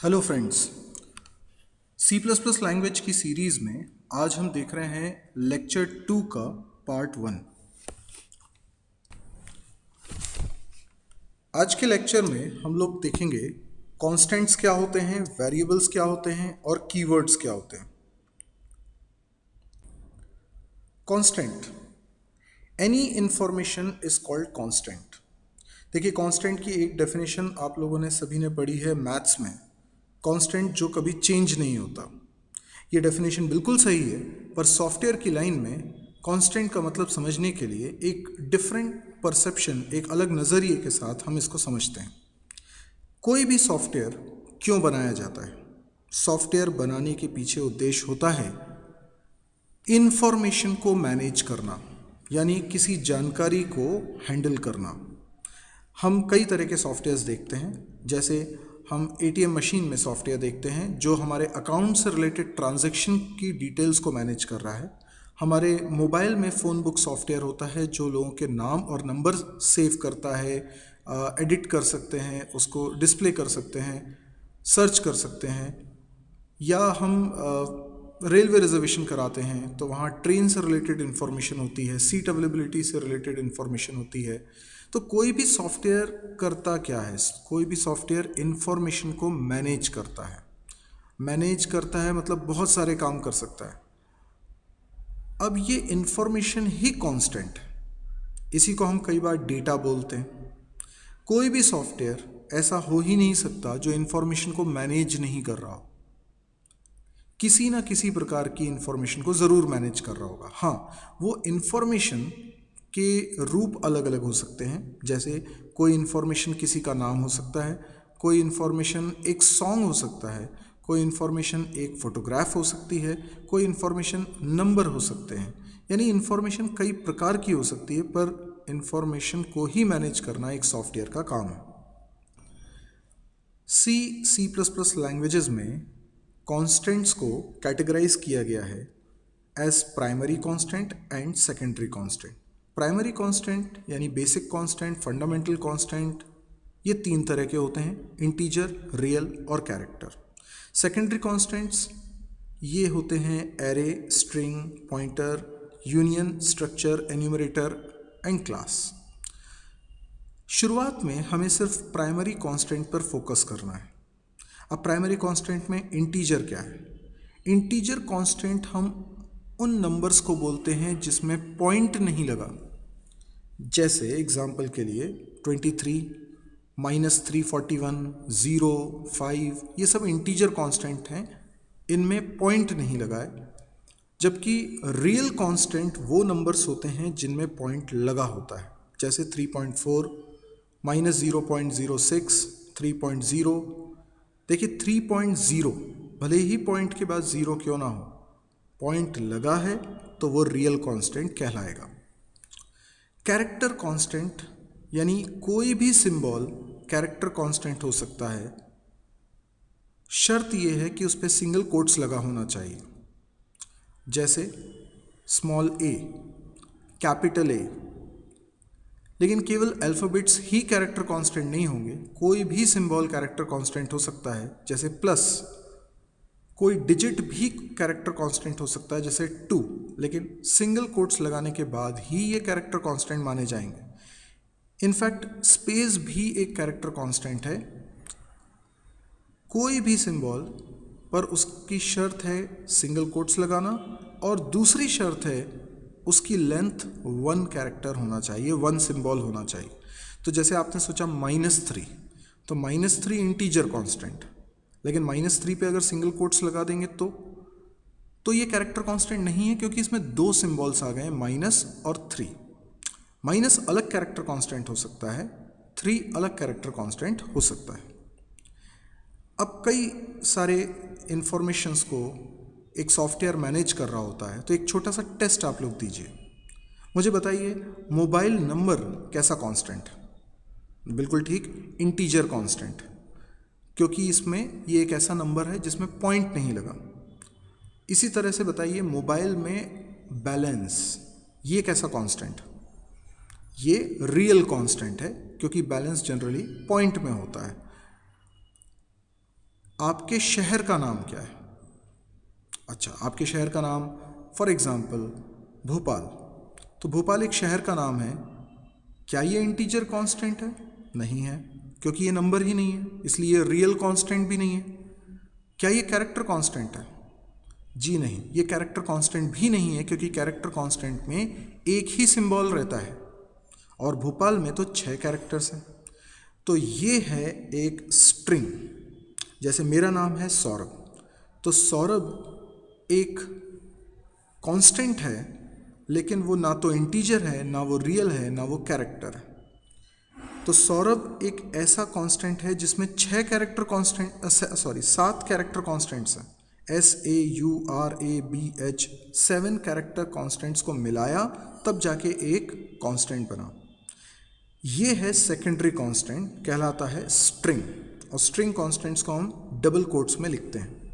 Hello friends, C plus plus language की series में आज हम देख रहे हैं लेक्चर 2 का पार्ट 1। आज के लेक्चर में हम लोग देखेंगे कॉन्स्टेंट्स क्या होते हैं, वेरिएबल्स क्या होते हैं और कीवर्ड्स क्या होते हैं। Constant, any information is called constant. देखिए, कांस्टेंट की एक डेफिनेशन आप लोगों ने सभी ने पढ़ी है मैथ्स में, कांस्टेंट जो कभी चेंज नहीं होता। ये डेफिनेशन बिल्कुल सही है, पर सॉफ्टवेयर की लाइन में कांस्टेंट का मतलब समझने के लिए एक डिफरेंट परसेप्शन, एक अलग नज़रिए के साथ हम इसको समझते हैं। कोई भी सॉफ्टवेयर क्यों बनाया जाता है? सॉफ्टवेयर बनाने के पीछे उद्देश्य होता है इंफॉर्मेशन को मैनेज करना, यानी किसी जानकारी को हैंडल करना। हम कई तरह के सॉफ्टवेयर्स देखते हैं, जैसे हम एटीएम मशीन में सॉफ्टवेयर देखते हैं जो हमारे अकाउंट से रिलेटेड ट्रांजैक्शन की डिटेल्स को मैनेज कर रहा है। हमारे मोबाइल में फ़ोन बुक सॉफ्टवेयर होता है जो लोगों के नाम और नंबर सेव करता है, एडिट कर सकते हैं, उसको डिस्प्ले कर सकते हैं, सर्च कर सकते हैं। या हम रेलवे रिजर्वेशन कराते हैं तो वहाँ ट्रेन से रिलेटेड इन्फॉर्मेशन होती है, सीट अवेलेबिलिटी से रिलेटेड इन्फॉर्मेशन होती है। तो कोई भी सॉफ्टवेयर करता क्या है? कोई भी सॉफ्टवेयर इन्फॉर्मेशन को मैनेज करता है। मैनेज करता है मतलब बहुत सारे काम कर सकता है। अब ये इन्फॉर्मेशन ही कांस्टेंट है, इसी को हम कई बार डेटा बोलते हैं। कोई भी सॉफ्टवेयर ऐसा हो ही नहीं सकता जो इन्फॉर्मेशन को मैनेज नहीं कर रहा हो। किसी ना किसी प्रकार की इन्फॉर्मेशन को ज़रूर मैनेज कर रहा होगा। हाँ, वो इन्फॉर्मेशन के रूप अलग अलग हो सकते हैं। जैसे कोई इन्फॉर्मेशन किसी का नाम हो सकता है, कोई इन्फॉर्मेशन एक सॉन्ग हो सकता है, कोई इन्फॉर्मेशन एक फ़ोटोग्राफ हो सकती है, कोई इन्फॉर्मेशन नंबर हो सकते हैं। यानी इन्फॉर्मेशन कई प्रकार की हो सकती है, पर इन्फॉर्मेशन को ही मैनेज करना एक सॉफ्टवेयर का काम है। सी प्लस प्लस लैंग्वेजेस में कॉन्स्टेंट्स को कैटेगराइज किया गया है as primary constant and secondary constant. Primary constant यानी बेसिक कांस्टेंट, फंडामेंटल कांस्टेंट, ये तीन तरह के होते हैं, इंटीजर, रियल और कैरेक्टर। सेकेंडरी कांस्टेंट्स ये होते हैं array, string, pointer, union, structure, enumerator and class. शुरुआत में हमें सिर्फ प्राइमरी कांस्टेंट पर फोकस करना है। अब प्राइमरी कांस्टेंट में इंटीजर क्या है? इंटीजर कांस्टेंट हम उन नंबर्स को बोलते हैं जिसमें पॉइंट नहीं लगा। जैसे एग्जांपल के लिए 23, -341, 0, 5, ये सब इंटीजर कांस्टेंट हैं, इनमें पॉइंट नहीं लगा है। जबकि रियल कांस्टेंट वो नंबर्स होते हैं जिनमें पॉइंट लगा होता है, जैसे 3.4, -0.06, 3.0। देखिए 3.0 भले ही पॉइंट के बाद ज़ीरो क्यों ना हो, पॉइंट लगा है तो वो रियल कांस्टेंट कहलाएगा। कैरेक्टर कांस्टेंट यानी कोई भी सिंबल कैरेक्टर कांस्टेंट हो सकता है, शर्त ये है कि उस पर सिंगल कोट्स लगा होना चाहिए। जैसे स्मॉल ए, कैपिटल ए। लेकिन केवल अल्फ़ाबेट्स ही कैरेक्टर कांस्टेंट नहीं होंगे, कोई भी सिंबल कैरेक्टर कांस्टेंट हो सकता है, जैसे प्लस। कोई डिजिट भी कैरेक्टर कांस्टेंट हो सकता है, जैसे 2, लेकिन सिंगल कोट्स लगाने के बाद ही ये कैरेक्टर कांस्टेंट माने जाएंगे। इनफैक्ट स्पेस भी एक कैरेक्टर कांस्टेंट है। कोई भी सिंबल पर उसकी शर्त है सिंगल कोट्स लगाना, और दूसरी शर्त है उसकी लेंथ 1 कैरेक्टर होना चाहिए, 1 सिंबल होना चाहिए। तो जैसे आपने सोचा -3, तो -3 इंटीजर कांस्टेंट, लेकिन -3 पे अगर सिंगल कोट्स लगा देंगे तो ये कैरेक्टर कांस्टेंट नहीं है, क्योंकि इसमें 2 सिंबल्स आ गए, माइनस और 3। माइनस अलग कैरेक्टर कांस्टेंट हो सकता है, 3 अलग कैरेक्टर कांस्टेंट हो सकता है। अब कई सारे इंफॉर्मेशंस को एक सॉफ्टवेयर मैनेज कर रहा होता है, तो एक छोटा सा टेस्ट आप लोग दीजिए। मुझे बताइए, मोबाइल नंबर कैसा कांस्टेंट है? बिल्कुल ठीक, इंटीजर कांस्टेंट, क्योंकि इसमें ये एक ऐसा नंबर है जिसमें पॉइंट नहीं लगा। इसी तरह से बताइए, मोबाइल में बैलेंस, ये कैसा कांस्टेंट? ये रियल कांस्टेंट है, क्योंकि बैलेंस जनरली पॉइंट में होता है। आपके शहर का नाम क्या है? अच्छा, आपके शहर का नाम फॉर एग्जांपल भोपाल, तो भोपाल एक शहर का नाम है। क्या ये इंटीजर कांस्टेंट है? नहीं है, क्योंकि ये नंबर ही नहीं है, इसलिए ये रियल कांस्टेंट भी नहीं है। क्या ये कैरेक्टर कांस्टेंट है? जी नहीं, ये कैरेक्टर कांस्टेंट भी नहीं है, क्योंकि कैरेक्टर कांस्टेंट में एक ही सिंबल रहता है और भोपाल में तो 6 कैरेक्टर्स हैं। तो ये है एक स्ट्रिंग। जैसे मेरा नाम है सौरभ, तो सौरभ एक कांस्टेंट है, लेकिन वो ना तो इंटीजर है, ना वो रियल है, ना वो कैरेक्टर है। तो सौरभ एक ऐसा कांस्टेंट है जिसमें 6 कैरेक्टर कांस्टेंट 7 कैरेक्टर कांस्टेंट्स हैं। SAURABH 7 कैरेक्टर कांस्टेंट्स को मिलाया तब जाके एक कांस्टेंट बना। ये है सेकेंडरी कांस्टेंट, कहलाता है स्ट्रिंग, और स्ट्रिंग कांस्टेंट्स को हम डबल कोट्स में लिखते हैं।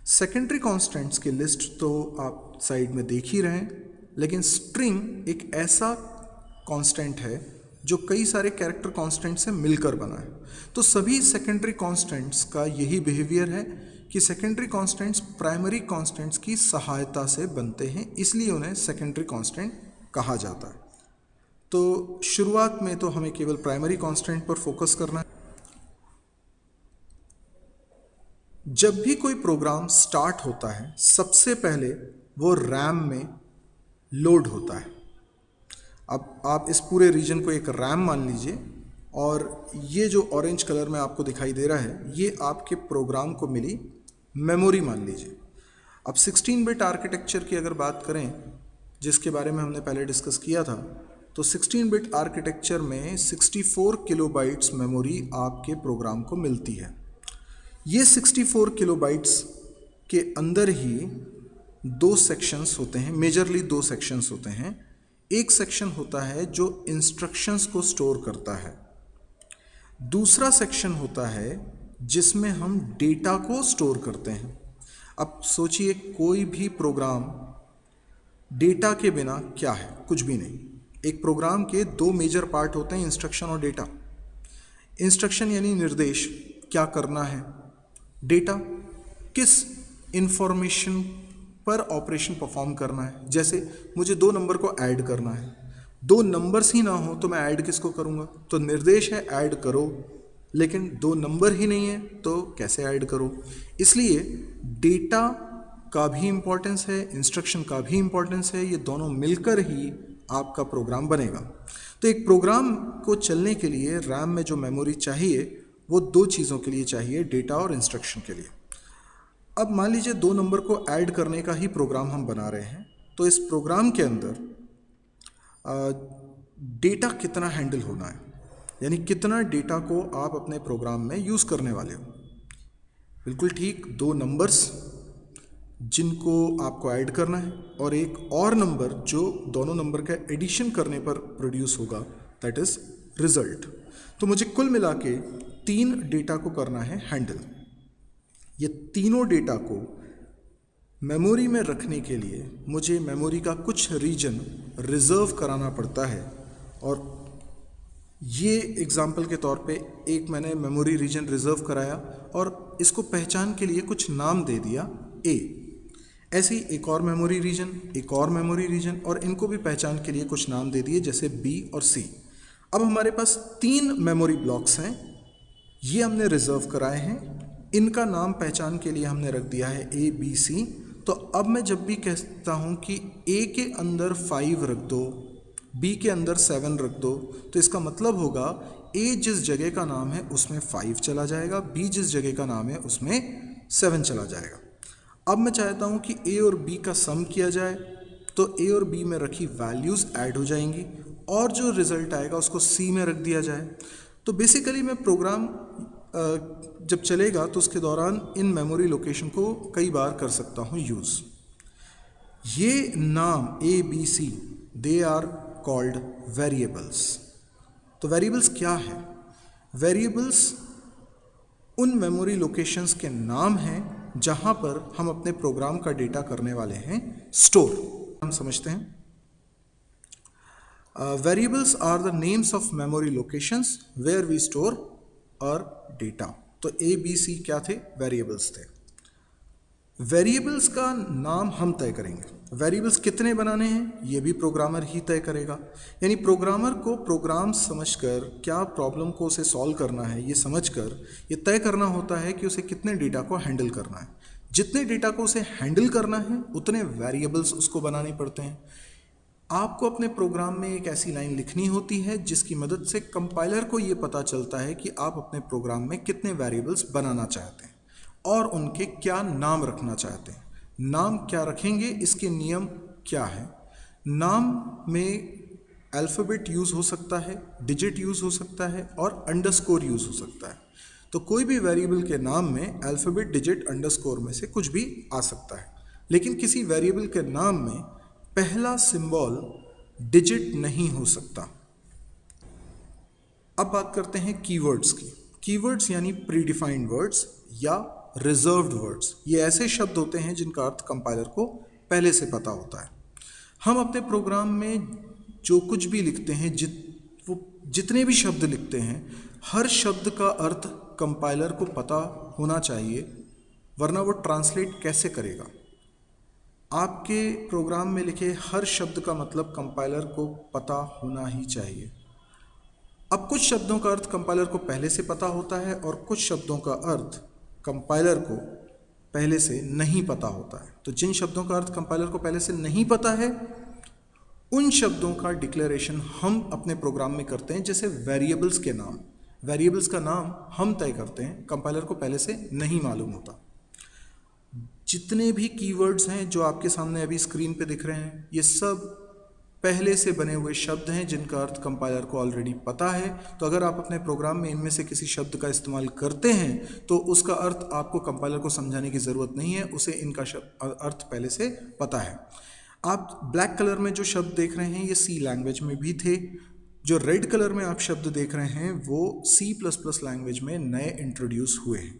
सेकेंडरी कांस्टेंट्स की लिस्ट तो आप साइड में देख ही रहे हैं, लेकिन स्ट्रिंग एक ऐसा कांस्टेंट है जो कई सारे कैरेक्टर कांस्टेंट से मिलकर बना है। तो सभी सेकेंडरी कांस्टेंट्स का यही बिहेवियर है कि सेकेंडरी कांस्टेंट्स प्राइमरी कांस्टेंट्स की सहायता से बनते हैं, इसलिए उन्हें सेकेंडरी कांस्टेंट कहा जाता है। तो शुरुआत में तो हमें केवल प्राइमरी कांस्टेंट पर फोकस करना है। जब भी कोई प्रोग्राम स्टार्ट होता है, सबसे पहले वो रैम में लोड होता है। अब आप इस पूरे रीजन को एक रैम मान लीजिए, और ये जो ऑरेंज कलर में आपको दिखाई दे रहा है, ये आपके प्रोग्राम को मिली मेमोरी मान लीजिए। अब 16 बिट आर्किटेक्चर की अगर बात करें, जिसके बारे में हमने पहले डिस्कस किया था, तो 16 बिट आर्किटेक्चर में 64 किलोबाइट्स मेमोरी आपके प्रोग्राम को मिलती है। ये 64 किलोबाइट्स के अंदर ही 2 सेक्शंस होते हैं, मेजरली 2 सेक्शंस होते हैं। एक सेक्शन होता है जो इंस्ट्रक्शंस को स्टोर करता है, दूसरा सेक्शन होता है जिसमें हम डेटा को स्टोर करते हैं। अब सोचिए, कोई भी प्रोग्राम डेटा के बिना क्या है? कुछ भी नहीं। एक प्रोग्राम के 2 मेजर पार्ट होते हैं, इंस्ट्रक्शन और डेटा। इंस्ट्रक्शन यानी निर्देश, क्या करना है। डेटा, किस इंफॉर्मेशन पर ऑपरेशन परफॉर्म करना है। जैसे मुझे 2 नंबर को ऐड करना है, 2 नंबर्स ही ना हो तो मैं ऐड किसको करूँगा? तो निर्देश है ऐड करो, लेकिन 2 नंबर ही नहीं है तो कैसे ऐड करो? इसलिए डेटा का भी इम्पोर्टेंस है, इंस्ट्रक्शन का भी इम्पोर्टेंस है, ये दोनों मिलकर ही आपका प्रोग्राम बनेगा। तो एक प्रोग्राम को चलने के लिए रैम में जो मेमोरी चाहिए वो 2 चीज़ों के लिए चाहिए, डेटा और इंस्ट्रक्शन के लिए। अब मान लीजिए 2 नंबर को ऐड करने का ही प्रोग्राम हम बना रहे हैं, तो इस प्रोग्राम के अंदर डेटा कितना हैंडल होना है, यानी कितना डेटा को आप अपने प्रोग्राम में यूज़ करने वाले हो। बिल्कुल ठीक, 2 नंबर्स जिनको आपको ऐड करना है, और एक और नंबर जो दोनों नंबर का एडिशन करने पर प्रोड्यूस होगा, दैट इज़ रिजल्ट। तो मुझे कुल मिला के 3 डेटा को करना है हैंडल। ये तीनों डेटा को मेमोरी में रखने के लिए मुझे मेमोरी का कुछ रीजन रिज़र्व कराना पड़ता है, और ये एग्जाम्पल के तौर पे एक मैंने मेमोरी रीजन रिज़र्व कराया और इसको पहचान के लिए कुछ नाम दे दिया ए। ऐसे ही एक और मेमोरी रीजन, एक और मेमोरी रीजन, और इनको भी पहचान के लिए कुछ नाम दे दिए, जैसे बी और सी। अब हमारे पास 3 मेमोरी ब्लॉक्स हैं, ये हमने रिज़र्व कराए हैं। इनका नाम पहचान के लिए हमने रख दिया है ए बी सी। तो अब मैं जब भी कहता हूँ कि ए के अंदर 5 रख दो, बी के अंदर 7 रख दो, तो इसका मतलब होगा ए जिस जगह का नाम है उसमें 5 चला जाएगा, बी जिस जगह का नाम है उसमें 7 चला जाएगा। अब मैं चाहता हूँ कि ए और बी का सम किया जाए, तो ए और बी में रखी वैल्यूज़ ऐड हो जाएंगी और जो रिज़ल्ट आएगा उसको सी में रख दिया जाए। तो बेसिकली मैं प्रोग्राम जब चलेगा तो उसके दौरान इन मेमोरी लोकेशन को कई बार कर सकता हूँ यूज़। ये नाम A B C, they are called variables. तो वेरिएबल्स क्या है? वेरिएबल्स उन मेमोरी लोकेशंस के नाम हैं जहाँ पर हम अपने प्रोग्राम का डेटा करने वाले हैं स्टोर। हम समझते हैं, variables are the names of memory locations where we store और डेटा। तो ए बी सी क्या थे? वेरिएबल्स थे। वेरिएबल्स का नाम हम तय करेंगे। वेरिएबल्स कितने बनाने हैं ये भी प्रोग्रामर ही तय करेगा। यानी प्रोग्रामर को प्रोग्राम समझकर क्या प्रॉब्लम को उसे सॉल्व करना है ये समझकर ये तय करना होता है कि उसे कितने डेटा को हैंडल करना है। जितने डेटा को उसे हैंडल करना है उतने वेरिएबल्स उसको बनाने पड़ते हैं। आपको अपने प्रोग्राम में एक ऐसी लाइन लिखनी होती है जिसकी मदद से कंपाइलर को ये पता चलता है कि आप अपने प्रोग्राम में कितने वेरिएबल्स बनाना चाहते हैं और उनके क्या नाम रखना चाहते हैं। नाम क्या रखेंगे इसके नियम क्या है? नाम में अल्फ़ाबेट यूज़ हो सकता है, डिजिट यूज़ हो सकता है और अंडरस्कोर यूज़ हो सकता है। तो कोई भी वेरिएबल के नाम में अल्फ़ाबेट, डिजिट, अंडरस्कोर में से कुछ भी आ सकता है। लेकिन किसी वेरिएबल के नाम में पहला सिंबल डिजिट नहीं हो सकता। अब बात करते हैं कीवर्ड्स की। कीवर्ड्स यानी प्रीडिफाइंड वर्ड्स या रिजर्व्ड वर्ड्स। ये ऐसे शब्द होते हैं जिनका अर्थ कंपाइलर को पहले से पता होता है। हम अपने प्रोग्राम में जो कुछ भी लिखते हैं, जितने भी शब्द लिखते हैं, हर शब्द का अर्थ कंपाइलर को पता होना चाहिए, वरना वो ट्रांसलेट कैसे करेगा। आपके प्रोग्राम में लिखे हर शब्द का मतलब कंपाइलर को पता होना ही चाहिए। अब कुछ शब्दों का अर्थ कंपाइलर को पहले से पता होता है और कुछ शब्दों का अर्थ कंपाइलर को पहले से नहीं पता होता है। तो जिन शब्दों का अर्थ कंपाइलर को पहले से नहीं पता है उन शब्दों का डिक्लेरेशन हम अपने प्रोग्राम में करते हैं, जैसे वेरिएबल्स के नाम। वेरिएबल्स का नाम हम तय करते हैं, कंपाइलर को पहले से नहीं मालूम होता। जितने भी कीवर्ड्स हैं जो आपके सामने अभी स्क्रीन पे दिख रहे हैं, ये सब पहले से बने हुए शब्द हैं जिनका अर्थ कंपाइलर को ऑलरेडी पता है। तो अगर आप अपने प्रोग्राम में इनमें से किसी शब्द का इस्तेमाल करते हैं तो उसका अर्थ आपको कंपाइलर को समझाने की ज़रूरत नहीं है, उसे इनका अर्थ पहले से पता है। आप ब्लैक कलर में जो शब्द देख रहे हैं ये सी लैंग्वेज में भी थे। जो रेड कलर में आप शब्द देख रहे हैं वो C++ लैंग्वेज में नए इंट्रोड्यूस हुए हैं।